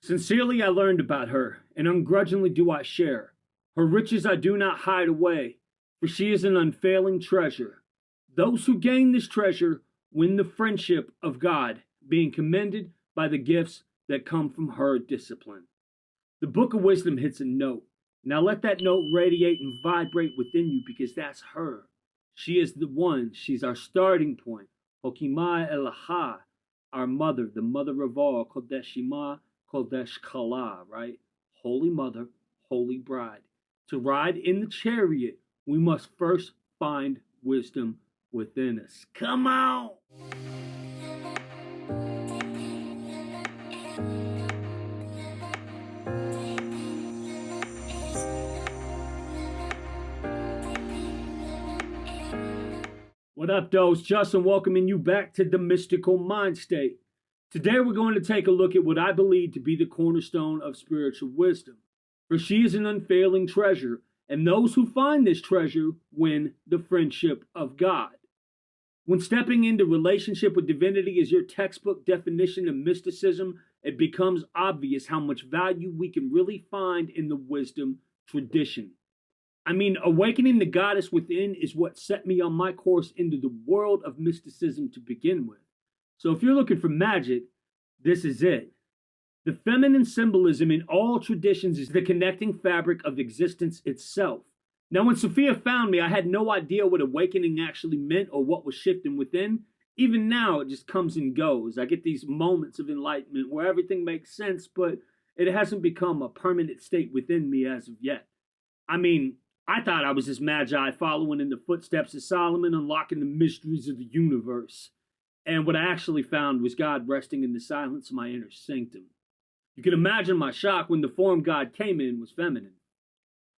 Sincerely I learned about her, and ungrudgingly do I share. Her riches I do not hide away, for she is an unfailing treasure. Those who gain this treasure win the friendship of God, being commended by the gifts that come from her discipline. The Book of Wisdom hits a note. Now let that note radiate and vibrate within you because that's her. She is the one. She's our starting point. Hokimah Elaha, our mother, the mother of all. Kodeshima, Kodesh Kala, right? Holy Mother, Holy Bride. To ride in the chariot, we must first find wisdom within us. Come on! What up, though? Justin welcoming you back to the mystical mind state. Today we're going to take a look at what I believe to be the cornerstone of spiritual wisdom. For she is an unfailing treasure, and those who find this treasure win the friendship of God. When stepping into relationship with divinity is your textbook definition of mysticism, it becomes obvious how much value we can really find in the wisdom tradition. I mean, awakening the goddess within is what set me on my course into the world of mysticism to begin with. So if you're looking for magic, this is it. The feminine symbolism in all traditions is the connecting fabric of existence itself. Now, when Sophia found me, I had no idea what awakening actually meant or what was shifting within. Even now, it just comes and goes. I get these moments of enlightenment where everything makes sense, but it hasn't become a permanent state within me as of yet. I mean, I thought I was this magi following in the footsteps of Solomon, unlocking the mysteries of the universe. And what I actually found was God resting in the silence of my inner sanctum. You can imagine my shock when the form God came in was feminine.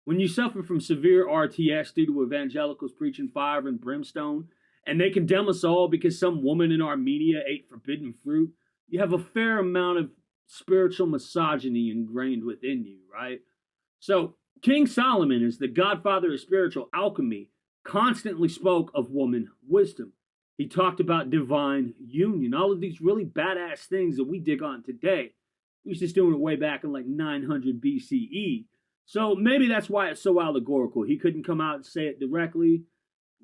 When you suffer from severe RTS due to evangelicals preaching fire and brimstone, and they condemn us all because some woman in Armenia ate forbidden fruit, you have a fair amount of spiritual misogyny ingrained within you, right? So, King Solomon, as the godfather of spiritual alchemy, constantly spoke of woman wisdom. He talked about divine union, all of these really badass things that we dig on today. He was just doing it way back in like 900 BCE. So maybe that's why it's so allegorical. He couldn't come out and say it directly,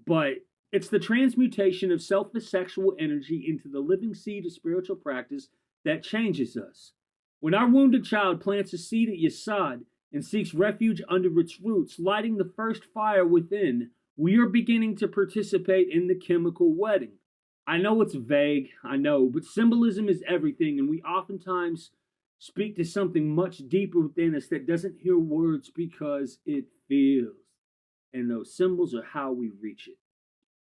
but it's the transmutation of selfless sexual energy into the living seed of spiritual practice that changes us. When our wounded child plants a seed at Yesod, and seeks refuge under its roots, lighting the first fire within, we are beginning to participate in the chemical wedding. I know it's vague, I know, but symbolism is everything, and we oftentimes speak to something much deeper within us that doesn't hear words because it feels. And those symbols are how we reach it.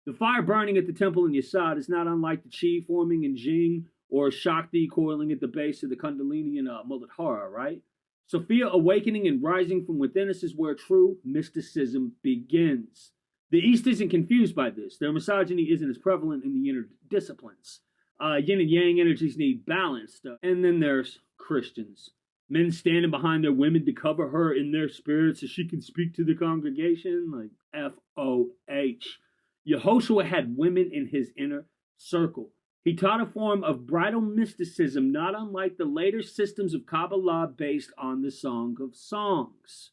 The fire burning at the temple in Yesod is not unlike the chi forming in Jing or Shakti coiling at the base of the Kundalini in Muladhara, right? Sophia awakening and rising from within us is where true mysticism begins. The East isn't confused by this. Their misogyny isn't as prevalent in the inner disciplines. Yin and yang energies need balance. And then there's Christians. Men standing behind their women to cover her in their spirit so she can speak to the congregation, like F-O-H. Yehoshua had women in his inner circle. He taught a form of bridal mysticism not unlike the later systems of Kabbalah based on the Song of Songs.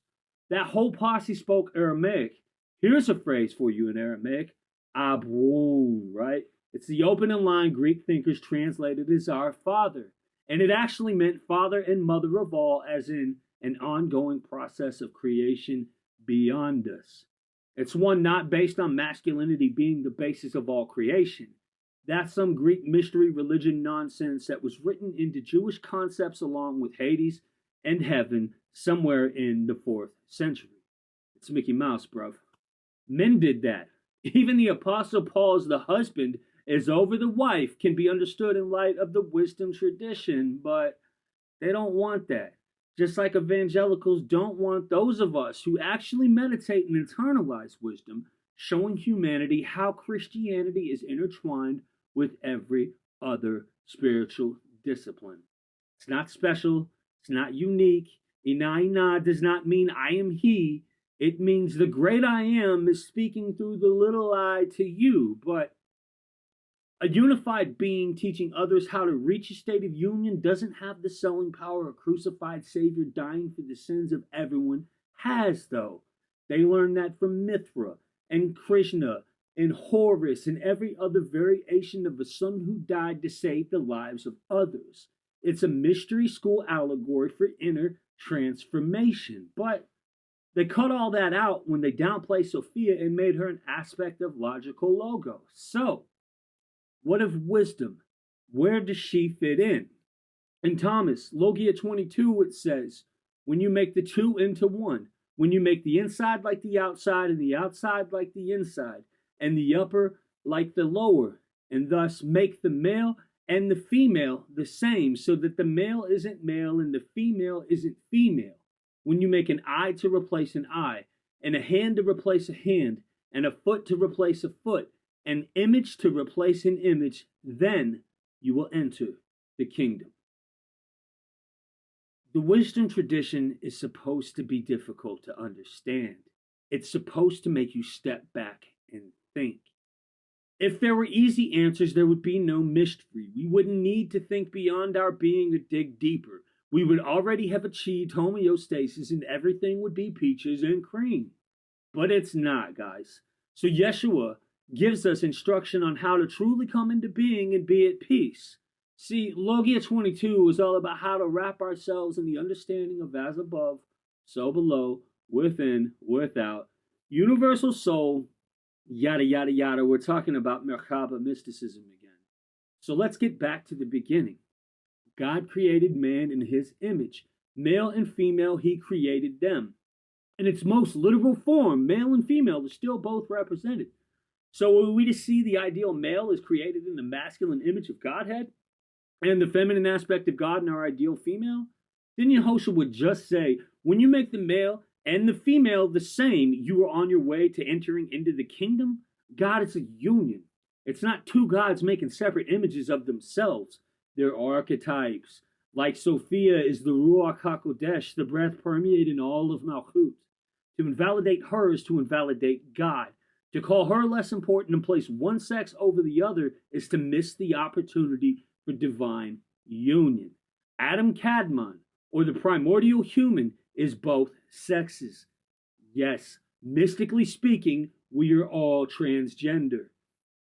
That whole posse spoke Aramaic. Here's a phrase for you in Aramaic. Abwon, right? It's the opening line Greek thinkers translated as our Father. And it actually meant father and mother of all, as in an ongoing process of creation beyond us. It's one not based on masculinity being the basis of all creation. That's some Greek mystery religion nonsense that was written into Jewish concepts along with Hades and heaven somewhere in the 4th century. It's Mickey Mouse, bruv. Men did that. Even the Apostle Paul's the husband is over the wife can be understood in light of the wisdom tradition, but they don't want that. Just like evangelicals don't want those of us who actually meditate and internalize wisdom, showing humanity how Christianity is intertwined with every other spiritual discipline. It's not special. It's not unique. Ina ina does not mean I am he. It means the great I am is speaking through the little I to you. But A unified being teaching others how to reach a state of union doesn't have the selling power a crucified Savior dying for the sins of everyone has, though. They learned that from Mithra and Krishna and Horus and every other variation of a son who died to save the lives of others. It's a mystery school allegory for inner transformation. But they cut all that out when they downplayed Sophia and made her an aspect of logical logos. So, what of wisdom? Where does she fit in? In Thomas, Logia 22, it says, when you make the two into one, when you make the inside like the outside and the outside like the inside, and the upper like the lower, and thus make the male and the female the same, so that the male isn't male and the female isn't female. When you make an eye to replace an eye, and a hand to replace a hand, and a foot to replace a foot, an image to replace an image, then you will enter the kingdom. The wisdom tradition is supposed to be difficult to understand. It's supposed to make you step back and think. If there were easy answers, there would be no mystery. We wouldn't need to think beyond our being or dig deeper. We would already have achieved homeostasis and everything would be peaches and cream. But it's not, guys. So Yeshua gives us instruction on how to truly come into being and be at peace. See, Logia 22 is all about how to wrap ourselves in the understanding of as above, so below, within, without, universal soul, yada, yada, yada. We're talking about Merkhabah mysticism again. So let's get back to the beginning. God created man in his image. Male and female, he created them. In its most literal form, male and female are still both represented. So are we to see the ideal male is created in the masculine image of Godhead, and the feminine aspect of God in our ideal female? Then Yehoshua would just say, when you make the male and the female the same, you are on your way to entering into the kingdom. God is a union. It's not two gods making separate images of themselves. They're archetypes. Like Sophia is the Ruach HaKodesh, the breath permeating all of Malchut. To invalidate her is to invalidate God. To call her less important and place one sex over the other is to miss the opportunity for divine union. Adam Kadmon, or the primordial human, is both sexes. Yes, mystically speaking, we are all transgender.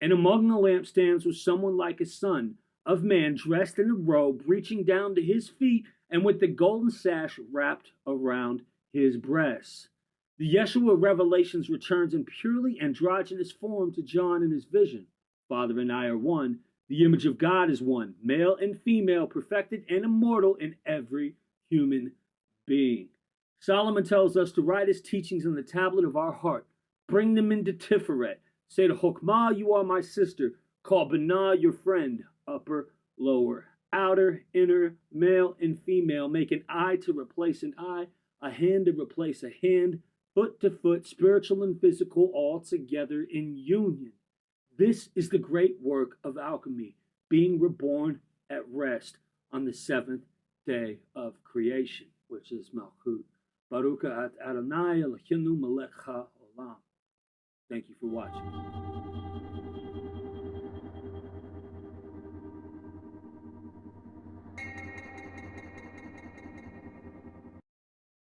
And among the lampstands was someone like a son of man dressed in a robe reaching down to his feet and with the golden sash wrapped around his breasts. The Yeshua Revelations returns in purely androgynous form to John in his vision. Father and I are one. The image of God is one, male and female, perfected and immortal in every human being. Solomon tells us to write his teachings on the tablet of our heart. Bring them into Tiferet. Say to Chokmah, you are my sister. Call Binah your friend. Upper, lower, outer, inner, male and female. Make an eye to replace an eye, a hand to replace a hand, foot to foot, spiritual and physical, all together in union. This is the great work of alchemy, being reborn at rest on the seventh day of creation, which is Malchut. Baruch at Adonai Eloheinu melech haolam. Thank you for watching.